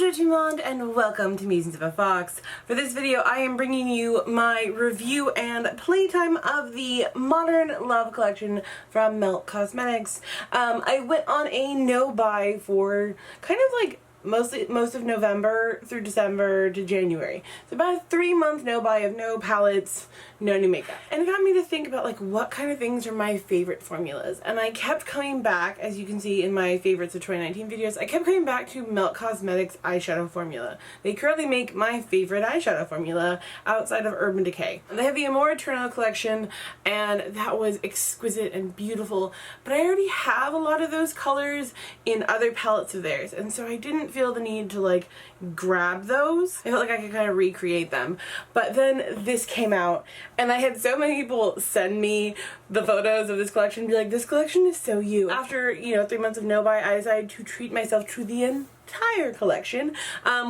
Bonjour tout le monde and welcome to Musings of a Fox. For this video I am bringing you my review and playtime of the Modern Love collection from Melt Cosmetics. I went on a no-buy for kind of like most of November through December to January. So about a 3-month no-buy of no palettes, no new makeup. And it got me to think about like what kind of things are my favorite formulas. And I kept coming back, as you can see in my favorites of 2019 videos, I kept coming back to Melt Cosmetics eyeshadow formula. They currently make my favorite eyeshadow formula outside of Urban Decay. They have the Amor Eternal collection and that was exquisite and beautiful, but I already have a lot of those colors in other palettes of theirs, and so I didn't feel the need to like grab those. I felt like I could kind of recreate them. But then this came out and I had so many people send me the photos of this collection and be like, this collection is so you. After, you know, 3 months of no buy, I decided to treat myself to the entire collection,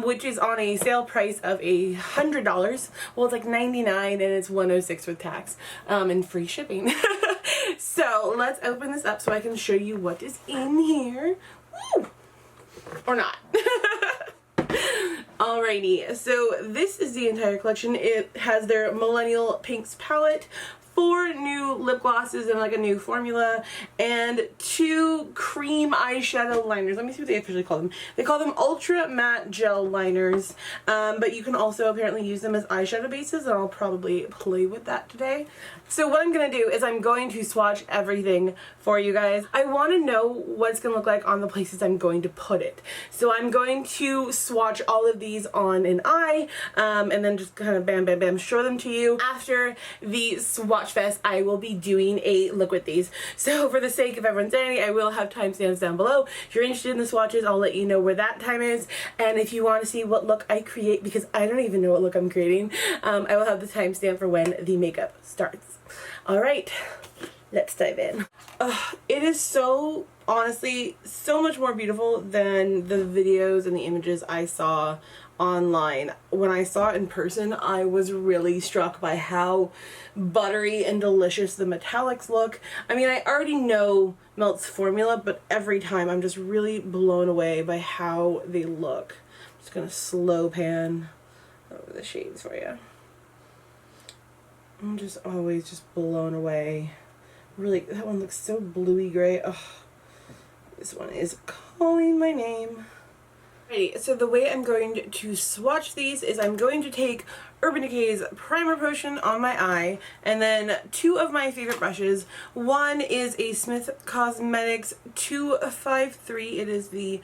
which is on a sale price of $100. Well, it's like $99 and it's $106 with tax and free shipping. So let's open this up so I can show you what is in here. Woo! Or not. Alrighty, so this is the entire collection. It has their Millennial Pinks palette, 4 new lip glosses and like a new formula, and 2 cream eyeshadow liners. Let me see what they officially call them. They call them Ultra Matte Gel Liners, but you can also apparently use them as eyeshadow bases, and I'll probably play with that today. So what I'm going to do is I'm going to swatch everything for you guys. I want to know what it's going to look like on the places I'm going to put it. So I'm going to swatch all of these on an eye, and then just kind of bam bam bam show them to you. After the swatch fest, I will be doing a look with these. So for the sake of everyone's sanity, I will have timestamps down below. If you're interested in the swatches, I'll let you know where that time is. And if you want to see what look I create, because I don't even know what look I'm creating, I will have the timestamp for when the makeup starts. Alright, let's dive in. It is so, honestly, so much more beautiful than the videos and the images I saw online. When I saw it in person, I was really struck by how buttery and delicious the metallics look. I mean, I already know Melt's formula, but every time I'm just really blown away by how they look. I'm just gonna slow pan over the shades for you. I'm just always just blown away. Really, that one looks so bluey gray. Ugh. This one is calling my name. Alrighty, so the way I'm going to swatch these is I'm going to take Urban Decay's Primer Potion on my eye, and then 2 of my favorite brushes. One is a Smith Cosmetics 253. It is the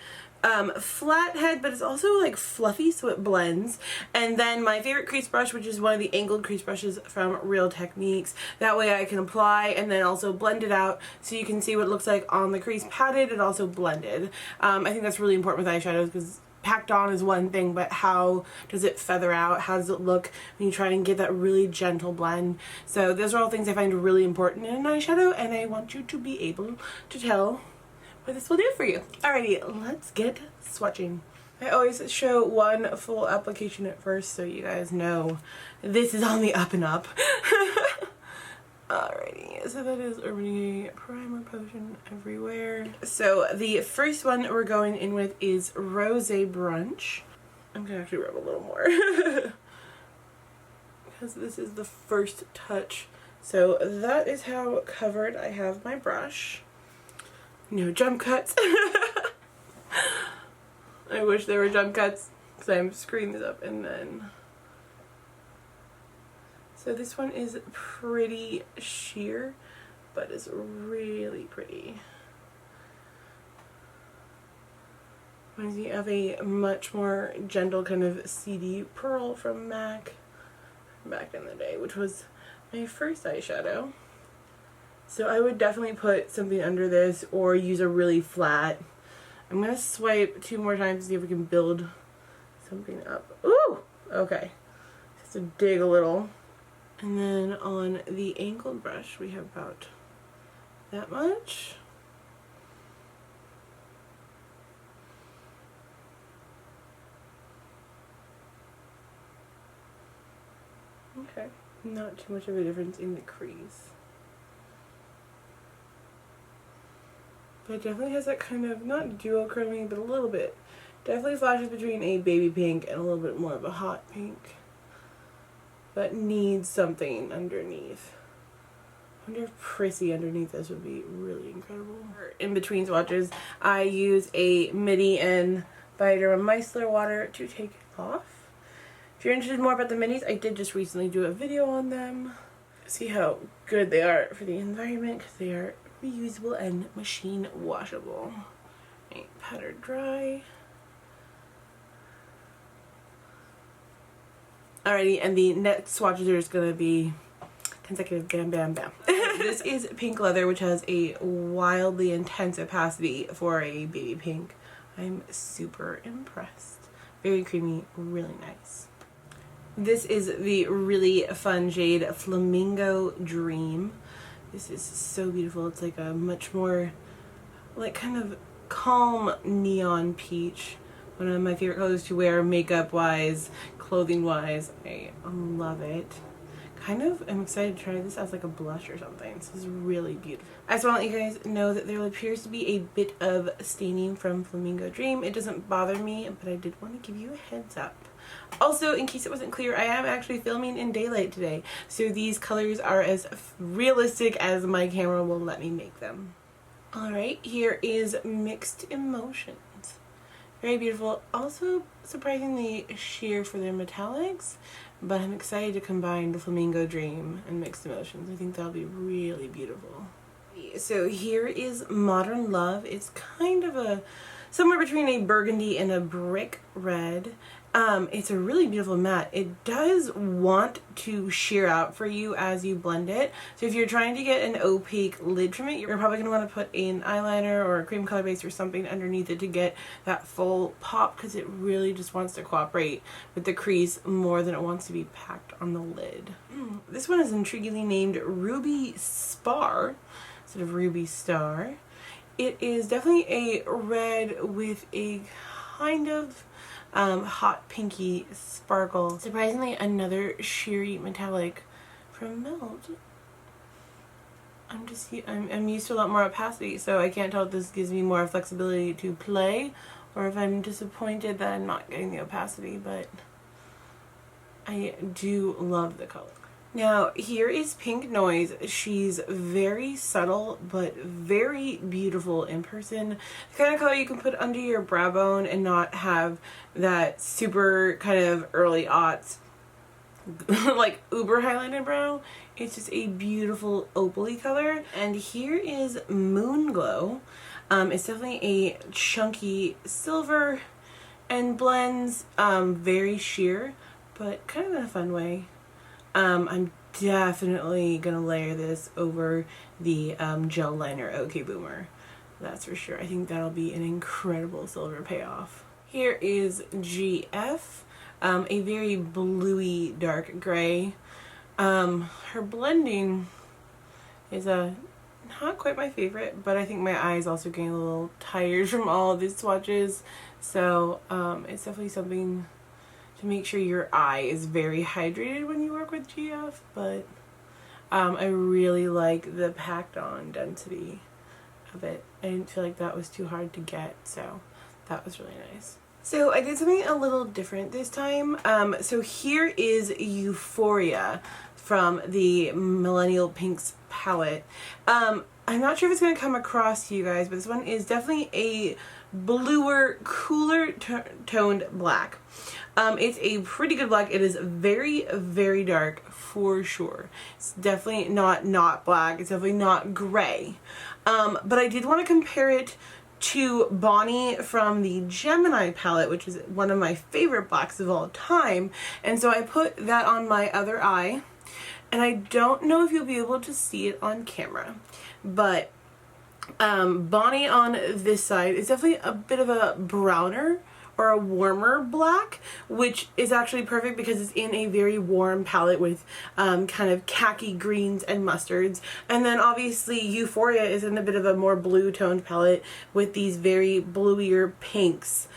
flat head, but it's also like fluffy, so it blends. And then my favorite crease brush, which is one of the angled crease brushes from Real Techniques. That way I can apply and then also blend it out so you can see what it looks like on the crease padded and also blended. I think that's really important with eyeshadows because packed on is one thing, but how does it feather out? How does it look when you try and get that really gentle blend? So those are all things I find really important in an eyeshadow, and I want you to be able to tell what this will do for you. Alrighty, let's get swatching. I always show one full application at first so you guys know this is on the up and up. Alrighty, so that is Urban Decay Primer Potion everywhere. So the first one we're going in with is Rose Brunch. I'm gonna actually rub a little more because this is the first touch. So that is how covered I have my brush. No jump cuts. I wish there were jump cuts because I'm screwing this up. And then, so this one is pretty sheer, but it's really pretty. Reminds me of a much more gentle kind of CD Pearl from MAC back in the day, which was my first eyeshadow. So I would definitely put something under this or use a really flat. I'm going to swipe 2 more times to see if we can build something up. Ooh! Okay. Just to dig a little. And then on the angled brush we have about that much. Okay. Not too much of a difference in the crease. But it definitely has that kind of, not duochrome, but a little bit Definitely flashes between a baby pink and a little bit more of a hot pink, but needs something underneath. I wonder if prissy underneath this would be really incredible. In between swatches, I use a midi in Bioderma micellar water to take it off. If you're interested more about the midis, I did just recently do a video on them. See how good they are for the environment because they are reusable and machine washable. Okay, powder dry. Alrighty, and the next swatches are just gonna be consecutive bam bam bam. This is pink leather, which has a wildly intense opacity for a baby pink. I'm super impressed. Very creamy, really nice. This is the really fun shade Flamingo Dream. This is so beautiful. It's like a much more like kind of calm neon peach. One of my favorite colors to wear makeup wise, clothing wise. I love it. I'm excited to try this as like a blush or something. This is really beautiful. I just want to let you guys know that there appears to be a bit of staining from Flamingo Dream. It doesn't bother me, but I did want to give you a heads up. Also, in case it wasn't clear, I am actually filming in daylight today, so these colors are as realistic as my camera will let me make them. Alright, here is Mixed Emotions. Very beautiful. Also surprisingly sheer for their metallics, but I'm excited to combine the Flamingo Dream and Mixed Emotions. I think that'll be really beautiful. So here is Modern Love. It's kind of a somewhere between a burgundy and a brick red. It's a really beautiful matte. It does want to sheer out for you as you blend it. So if you're trying to get an opaque lid from it, you're probably going to want to put an eyeliner or a cream color base or something underneath it to get that full pop, because it really just wants to cooperate with the crease more than it wants to be packed on the lid. This one is intriguingly named Ruby Spar instead of Ruby Star. It is definitely a red with a kind of hot pinky sparkle. Surprisingly, another sheery metallic from Melt. I'm used to a lot more opacity, so I can't tell if this gives me more flexibility to play or if I'm disappointed that I'm not getting the opacity, but I do love the color. Now, here is Pink Noise. She's very subtle, but very beautiful in person. The kind of color you can put under your brow bone and not have that super kind of early aughts, like uber highlighted brow. It's just a beautiful opal-y color. And here is Moon Glow. It's definitely a chunky silver and blends very sheer, but kind of in a fun way. I'm definitely gonna layer this over the gel liner OK Boomer. That's for sure. I think that'll be an incredible silver payoff. Here is GF, a very bluey dark gray. Her blending is not quite my favorite, but I think my eye is also getting a little tired from all of these swatches, so it's definitely something to make sure your eye is very hydrated when you work with GF, but I really like the packed on density of it. I didn't feel like that was too hard to get, so that was really nice. So I did something a little different this time. So here is Euphoria from the Millennial Pinks palette. I'm not sure if it's going to come across to you guys, but this one is definitely a bluer, cooler toned black. It's a pretty good black. It is very, very dark for sure. It's definitely not black. It's definitely not gray. But I did want to compare it to Bonnie from the Gemini palette, which is one of my favorite blacks of all time. And so I put that on my other eye. And I don't know if you'll be able to see it on camera, but Bonnie on this side is definitely a bit of a browner or a warmer black, which is actually perfect because it's in a very warm palette with kind of khaki greens and mustards. And then obviously Euphoria is in a bit of a more blue toned palette with these very bluier pinks.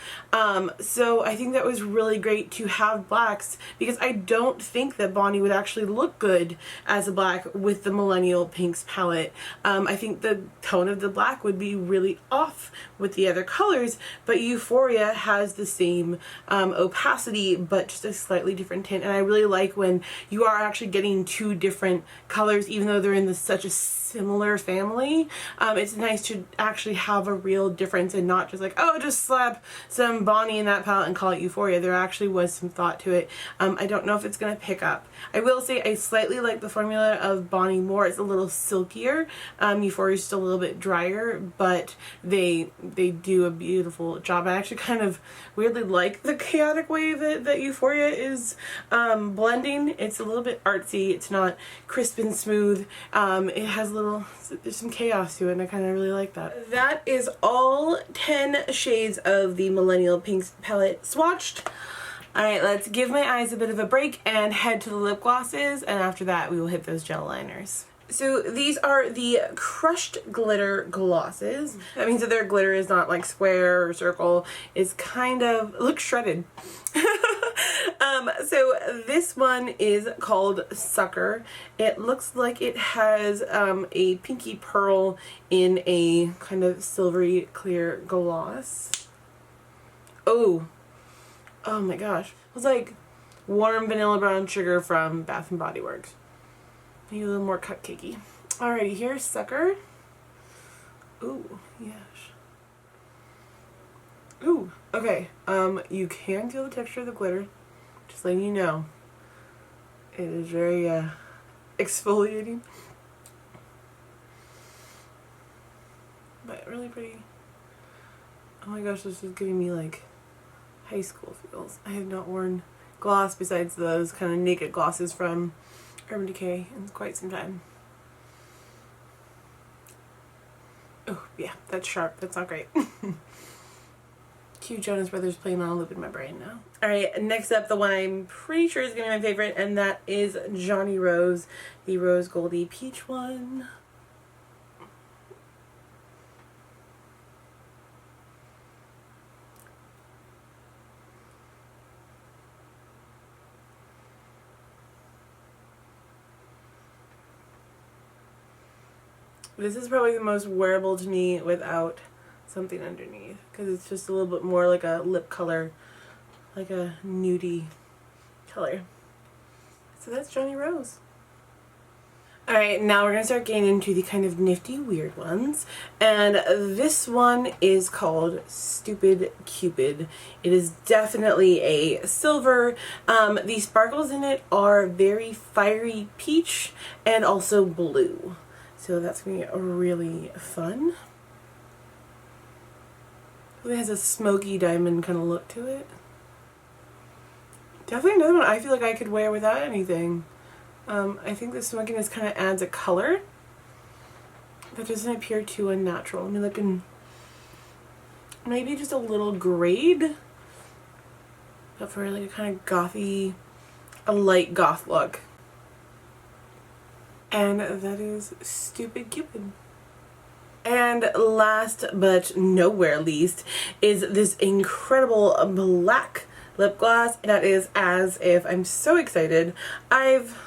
So I think that was really great to have blacks, because I don't think that Bonnie would actually look good as a black with the Millennial Pinks palette. I think the tone of the black would be really off with the other colors, but Euphoria has has the same opacity, but just a slightly different tint. And I really like when you are actually getting two different colors, even though they're in such a similar family. It's nice to actually have a real difference and not just like, oh, just slap some Bonnie in that palette and call it Euphoria. There actually was some thought to it. I don't know if it's going to pick up. I will say I slightly like the formula of Bonnie more. It's a little silkier. Euphoria is just a little bit drier, but they do a beautiful job. I actually kind of weirdly like the chaotic way that Euphoria is blending. It's a little bit artsy. It's not crisp and smooth. It has there's some chaos to it, and I kind of really like that. That is all 10 shades of the Millennial Pinks palette swatched. Alright, let's give my eyes a bit of a break and head to the lip glosses, and after that we will hit those gel liners. So these are the crushed glitter glosses. That means that their glitter is not like square or circle. It's kind of, it looks shredded. So this one is called Sucker. It looks like it has a pinky pearl in a kind of silvery clear gloss. Oh my gosh. It was like warm vanilla brown sugar from Bath & Body Works. Maybe a little more cupcakey. Alrighty, here's Sucker. Ooh, yes. Ooh, okay. You can feel the texture of the glitter. Just letting you know. It is very, exfoliating. But really pretty. Oh my gosh, this is giving me, like, high school feels. I have not worn gloss besides those kind of naked glosses from Urban Decay in quite some time. Oh, yeah, that's sharp. That's not great. Cute Jonas Brothers playing on a loop in my brain now. Alright, next up, the one I'm pretty sure is going to be my favorite, and that is Johnny Rose, the Rose Goldie Peach one. This is probably the most wearable to me without something underneath, because it's just a little bit more like a lip color, like a nudie color. So that's Johnny Rose. Alright, now we're going to start getting into the kind of nifty weird ones, and this one is called Stupid Cupid. It is definitely a silver. The sparkles in it are very fiery peach and also blue. So that's going to be really fun. It has a smoky diamond kind of look to it. Definitely another one I feel like I could wear without anything. I think the smokiness kind of adds a color that doesn't appear too unnatural. I mean, looking maybe just a little grayed, but for like a kind of gothy, a light goth look. And that is Stupid Cupid. And last but nowhere least is this incredible black lip gloss that is As If. I'm so excited. I've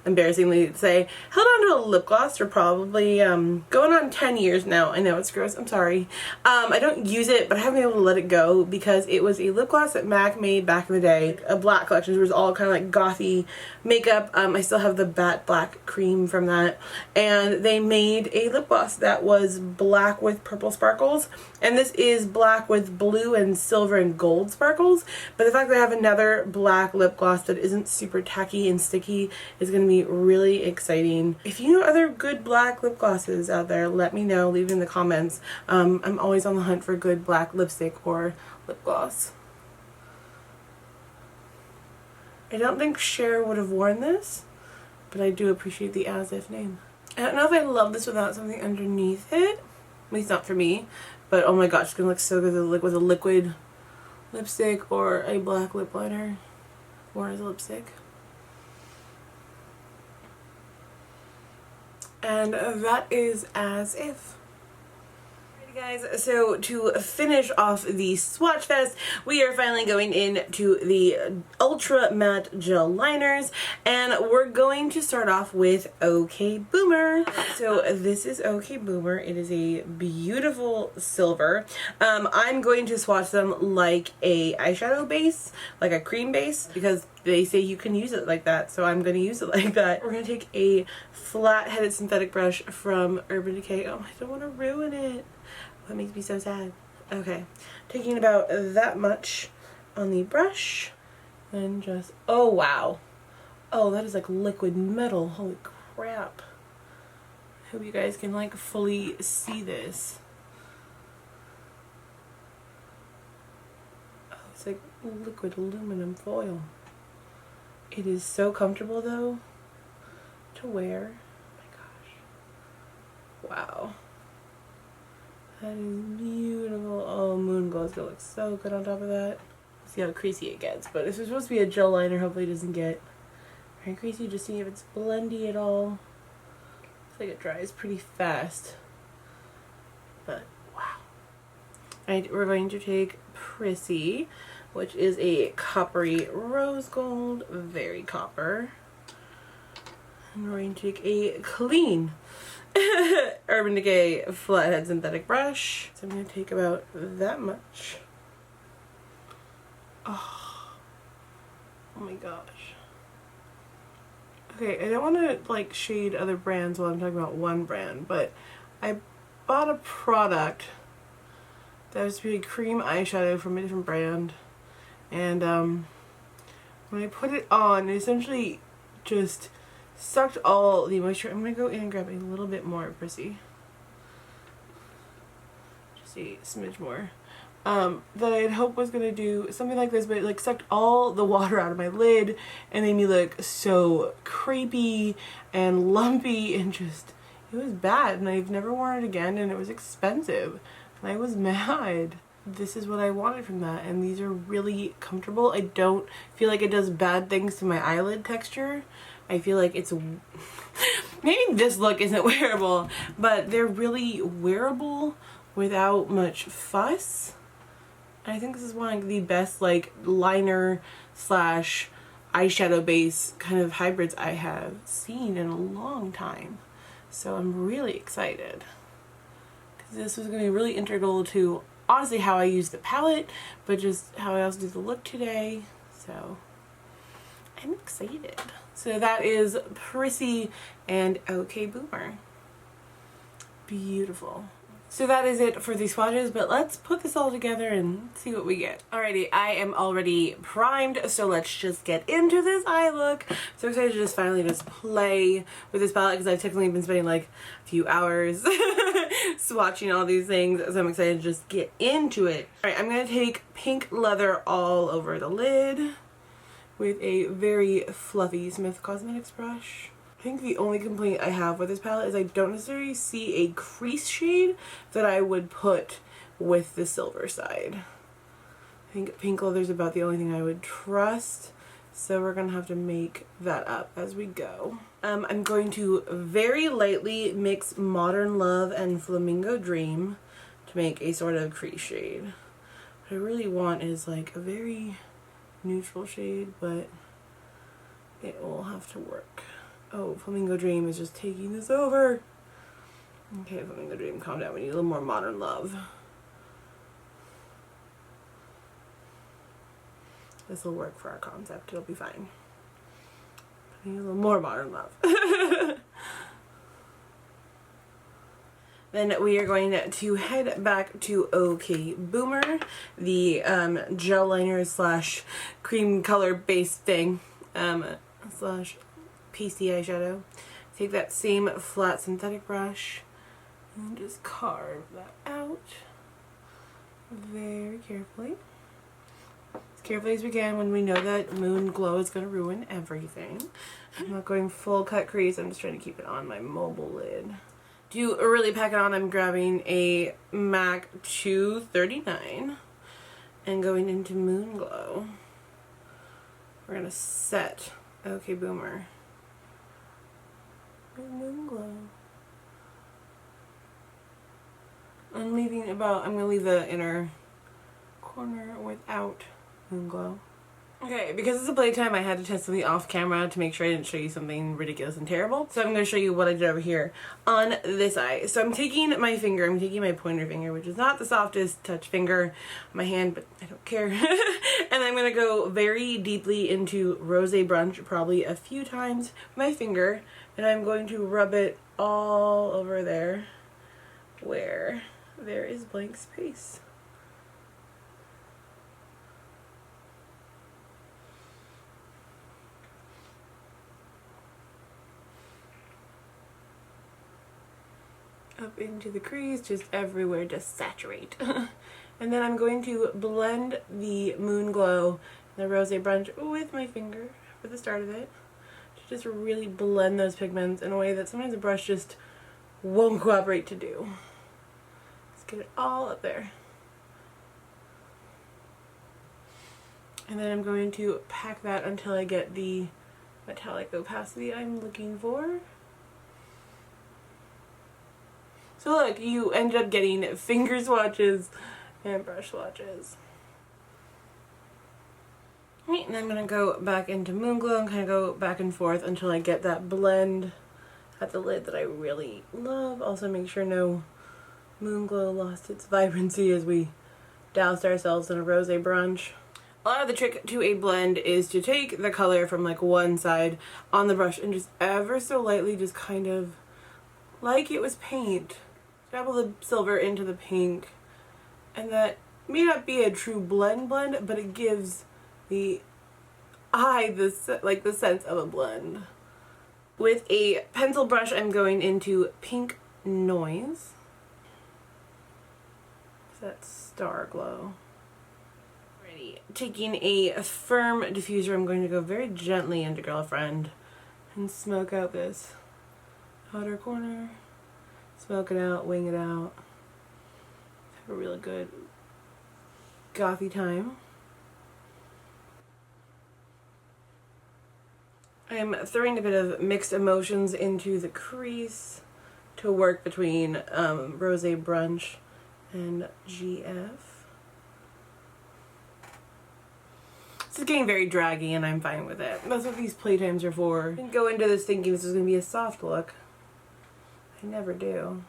embarrassingly say, held on to a lip gloss for probably going on 10 years now. I know it's gross, I'm sorry. I don't use it, but I haven't been able to let it go because it was a lip gloss that MAC made back in the day, a black collection. It was all kind of like gothy makeup. I still have the Bat Black cream from that, and they made a lip gloss that was black with purple sparkles, and this is black with blue and silver and gold sparkles, but the fact that I have another black lip gloss that isn't super tacky and sticky is going to be really exciting. If you know other good black lip glosses out there, let me know, leave it in the comments. I'm always on the hunt for good black lipstick or lip gloss. I don't think Cher would have worn this, but I do appreciate the As If name. I don't know if I love this without something underneath it. At least not for me. But oh my gosh, it's gonna look so good with a liquid lipstick or a black lip liner or as a lipstick. And that is As If. Guys, so to finish off the Swatch Fest, we are finally going into the Ultra Matte Gel Liners, and we're going to start off with OK Boomer. So this is OK Boomer. It is a beautiful silver. I'm going to swatch them like a eyeshadow base, like a cream base, because they say you can use it like that, so I'm going to use it like that. We're going to take a flat-headed synthetic brush from Urban Decay. Oh, I don't want to ruin it. That makes me so sad. Okay, taking about that much on the brush, and just, oh wow. Oh, that is like liquid metal. Holy crap. Hope you guys can like fully see this. Oh, it's like liquid aluminum foil. It is so comfortable though to wear. Oh my gosh. Wow. That is beautiful. Oh, Moon Glow is gonna look so good on top of that. See how creasy it gets. But this is supposed to be a gel liner. Hopefully it doesn't get very creasy. Just seeing if it's blendy at all. Looks like it dries pretty fast. But wow. Alright, we're going to take Prissy, which is a coppery rose gold. Very copper. And we're going to take a clean Urban Decay flathead synthetic brush. So I'm going to take about that much. Oh my gosh. Okay, I don't want to like shade other brands while I'm talking about one brand, but I bought a product that was to be a cream eyeshadow from a different brand, and when I put it on, it essentially just sucked all the moisture. I'm going to go in and grab a little bit more Prissy. Just a smidge more. That I had hoped was going to do something like this, but it like sucked all the water out of my lid and made me look so crepey and lumpy, and just, it was bad, and I've never worn it again, and it was expensive, and I was mad. This is what I wanted from that, and these are really comfortable. I don't feel like it does bad things to my eyelid texture. I feel like it's, maybe this look isn't wearable, but they're really wearable without much fuss. I think this is one of the best like liner slash eyeshadow base kind of hybrids I have seen in a long time. So I'm really excited, because this was going to be really integral to honestly how I use the palette, but just how I also do the look today. So I'm excited. So that is Prissy and OK Boomer. Beautiful. So that is it for the swatches, but let's put this all together and see what we get. Alrighty, I am already primed, so let's just get into this eye look. So excited to just finally just play with this palette, because I've technically been spending like a few hours swatching all these things, so I'm excited to just get into it. Alright, I'm going to take pink leather all over the lid with a very fluffy Smith Cosmetics brush. I think the only complaint I have with this palette is I don't necessarily see a crease shade that I would put with the silver side. I think pink leather is about the only thing I would trust, so we're gonna have to make that up as we go. I'm going to very lightly mix Modern Love and Flamingo Dream to make a sort of crease shade. What I really want is like a very neutral shade, but it will have to work. Oh, Flamingo Dream is just taking this over. Okay, Flamingo Dream, calm down. We need a little more Modern Love. This will work for our concept. It'll be fine. We need a little more Modern Love. Then we are going to head back to OK Boomer, the gel liner slash cream color base thing, slash pasty eyeshadow. Take that same flat synthetic brush and just carve that out very carefully. As carefully as we can when we know that Moon Glow is going to ruin everything. I'm not going full cut crease, I'm just trying to keep it on my mobile lid. To really pack it on, I'm grabbing a MAC 239 and going into Moon Glow. We're going to set OK Boomer. Moon Glow. I'm gonna leave the inner corner without Moon Glow. Okay, because it's a Playtime, I had to test something off camera to make sure I didn't show you something ridiculous and terrible. So I'm going to show you what I did over here on this eye. So I'm taking my pointer finger, which is not the softest touch finger on my hand, but I don't care. And I'm going to go very deeply into Rosé Brunch, probably a few times with my finger. And I'm going to rub it all over there where there is blank space. Up into the crease, just everywhere, just saturate. And then I'm going to blend the Moon Glow, the Rosé Brunch with my finger for the start of it. To just really blend those pigments in a way that sometimes a brush just won't cooperate to do. Let's get it all up there. And then I'm going to pack that until I get the metallic opacity I'm looking for. So look, you ended up getting finger swatches and brush swatches. Right, and I'm going to go back into Moon Glow and kind of go back and forth until I get that blend at the lid that I really love. Also make sure no Moon Glow lost its vibrancy as we doused ourselves in a Rosé Brunch. A lot of the trick to a blend is to take the color from like one side on the brush and just ever so lightly just kind of like it was paint. Dabble the silver into the pink, and that may not be a true blend, but it gives the eye the sense of a blend. With a pencil brush, I'm going into Pink Noise. That's Star Glow. Alrighty, taking a firm diffuser, I'm going to go very gently into Girlfriend and smoke out this outer corner. Smoke it out, wing it out. Have a really good gothy time. I'm throwing a bit of mixed emotions into the crease to work between Rosé Brunch and GF. This is getting very draggy and I'm fine with it. That's what these Playtimes are for. I didn't go into this thinking this was going to be a soft look. I never do.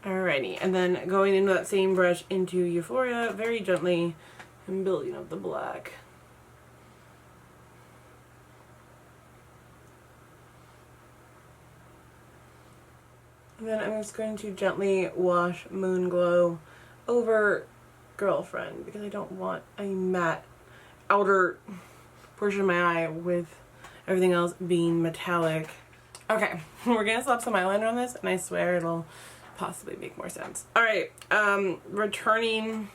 Alrighty, and then going into that same brush into Euphoria very gently and building up the black. And then I'm just going to gently wash Moon Glow over Girlfriend because I don't want a matte outer portion of my eye with everything else being metallic. Okay, we're gonna slap some eyeliner on this and I swear it'll possibly make more sense. Alright, returning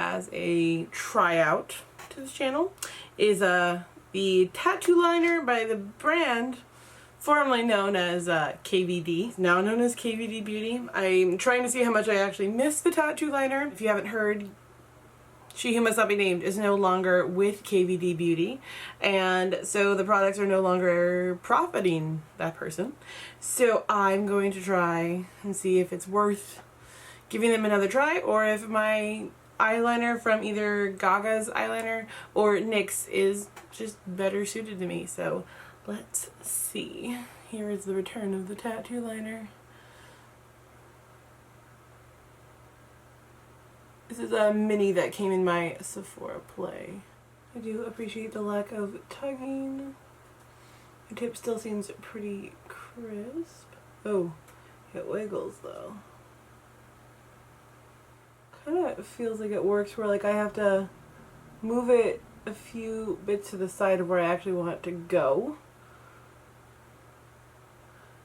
as a tryout to this channel is the tattoo liner by the brand formerly known as KVD, now known as KVD Beauty. I'm trying to see how much I actually miss the tattoo liner. If you haven't heard, She Who Must Not Be Named is no longer with KVD Beauty, and so the products are no longer profiting that person. So I'm going to try and see if it's worth giving them another try, or if my eyeliner from either Gaga's eyeliner or NYX is just better suited to me. So let's see. Here is the return of the tattoo liner. This is a mini that came in my Sephora Play. I do appreciate the lack of tugging. The tip still seems pretty crisp. Oh, it wiggles though. Kind of feels like it works where like I have to move it a few bits to the side of where I actually want it to go.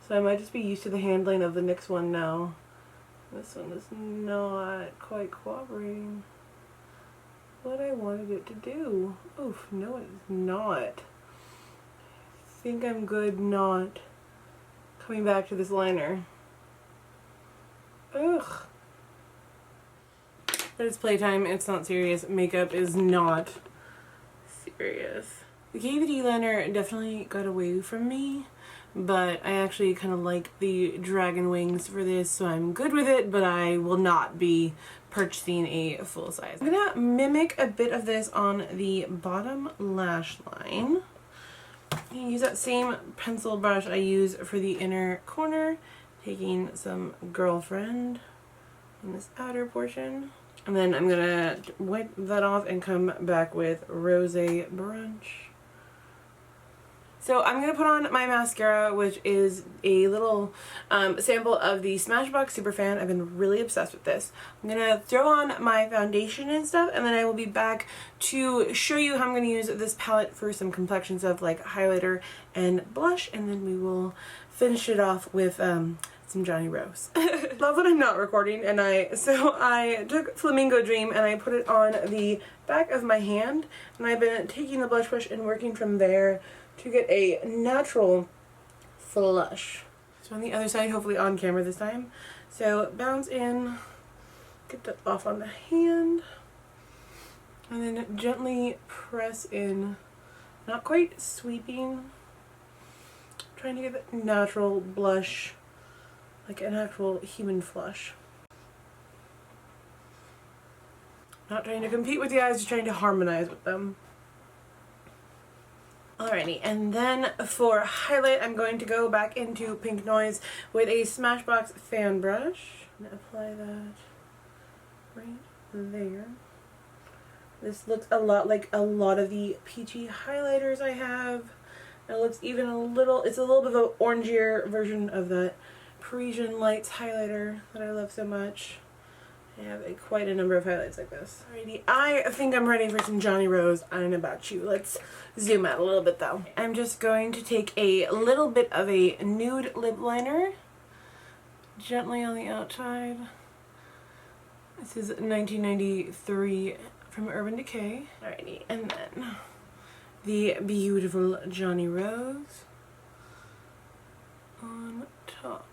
So I might just be used to the handling of the NYX one now. This one is not quite cooperating what I wanted it to do. Oof, no it is not. I think I'm good not coming back to this liner. Ugh. But it's Playtime, it's not serious. Makeup is not serious. The KVD liner definitely got away from me but I actually kind of like the dragon wings for this, so I'm good with it, but I will not be purchasing a full size. I'm gonna mimic a bit of this on the bottom lash line. You can use that same pencil brush I use for the inner corner, taking some Girlfriend in this outer portion. And then I'm gonna wipe that off and come back with Rosé Brunch. So I'm going to put on my mascara, which is a little sample of the Smashbox Superfan. I've been really obsessed with this. I'm going to throw on my foundation and stuff, and then I will be back to show you how I'm going to use this palette for some complexion stuff like highlighter and blush, and then we will finish it off with some Johnny Rose. Love that I'm not recording, and so I took Flamingo Dream and I put it on the back of my hand, and I've been taking the blush brush and working from there to get a natural flush. So on the other side, hopefully on camera this time. So bounce in, get that off on the hand, and then gently press in, not quite sweeping, trying to get that natural blush, like an actual human flush. Not trying to compete with the eyes, just trying to harmonize with them. Alrighty, and then for highlight, I'm going to go back into Pink Noise with a Smashbox fan brush. I'm going to apply that right there. This looks a lot like a lot of the peachy highlighters I have. It looks even a little, it's a little bit of an orangier version of that Parisian Lights highlighter that I love so much. I have quite a number of highlights like this. Alrighty, I think I'm ready for some Johnny Rose. I don't know about you. Let's zoom out a little bit though. I'm just going to take a little bit of a nude lip liner, gently on the outside. This is 1993 from Urban Decay. Alrighty, and then the beautiful Johnny Rose on top.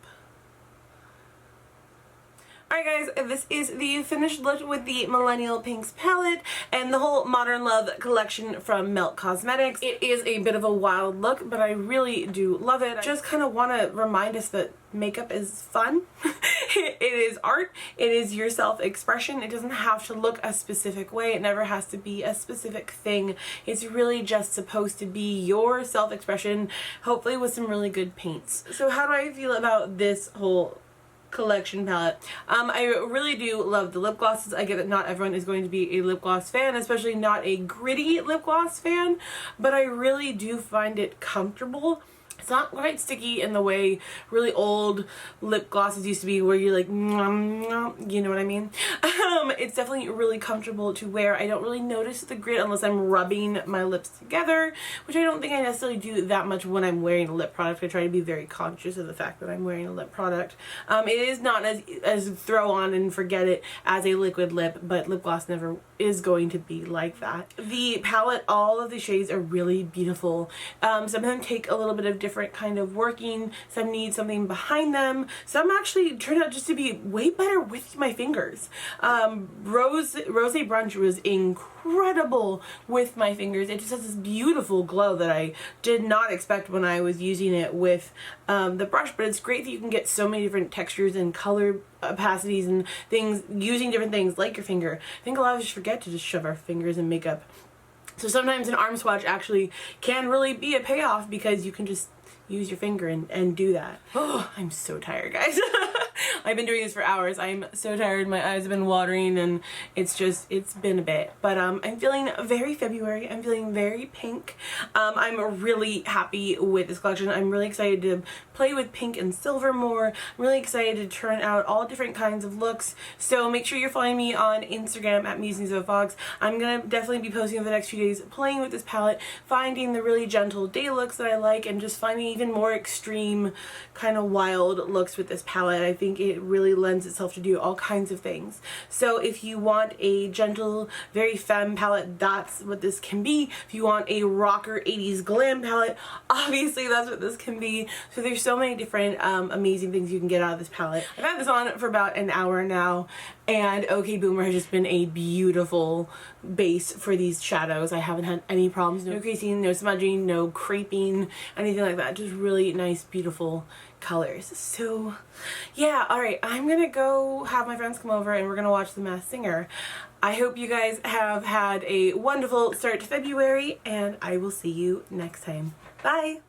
Alright guys, this is the finished look with the Millennial Pinks palette and the whole Modern Love collection from Melt Cosmetics. It is a bit of a wild look, but I really do love it. I just kind of want to remind us that makeup is fun. It is art. It is your self-expression. It doesn't have to look a specific way. It never has to be a specific thing. It's really just supposed to be your self-expression, hopefully with some really good paints. So how do I feel about this whole collection palette? I really do love the lip glosses. I get that not everyone is going to be a lip gloss fan, especially not a gritty lip gloss fan, but I really do find it comfortable. It's not quite sticky in the way really old lip glosses used to be, where you're like, nom, nom, you know what I mean? It's definitely really comfortable to wear. I don't really notice the grit unless I'm rubbing my lips together, which I don't think I necessarily do that much when I'm wearing a lip product. I try to be very conscious of the fact that I'm wearing a lip product. It is not as throw on and forget it as a liquid lip, but lip gloss never is going to be like that. The palette, all of the shades are really beautiful. Some of them take a little bit of different kind of working, some need something behind them, some actually turned out just to be way better with my fingers. Rosé Brunch was incredible with my fingers. It just has this beautiful glow that I did not expect when I was using it with the brush, but it's great that you can get so many different textures and color opacities and things using different things like your finger. I think a lot of us forget to just shove our fingers in makeup. So sometimes an arm swatch actually can really be a payoff because you can just use your finger and do that. Oh, I'm so tired, guys. I've been doing this for hours. I'm so tired. My eyes have been watering and it's been a bit. But I'm feeling very February. I'm feeling very pink. I'm really happy with this collection. I'm really excited to play with pink and silver more. I'm really excited to turn out all different kinds of looks. So make sure you're following me on Instagram at Musings of a Fox. I'm going to definitely be posting over the next few days playing with this palette, finding the really gentle day looks that I like, and just finding even more extreme kind of wild looks with this palette. I think it really lends itself to do all kinds of things. So if you want a gentle, very femme palette, that's what this can be. If you want a rocker 80s glam palette, obviously that's what this can be. So there's so many different amazing things you can get out of this palette. I've had this on for about an hour now, and OK Boomer has just been a beautiful base for these shadows. I haven't had any problems, no creasing, no smudging, no creping, anything like that. Just really nice, beautiful colors. So yeah, alright, I'm gonna go have my friends come over and we're gonna watch The Masked Singer. I hope you guys have had a wonderful start to February, and I will see you next time. Bye!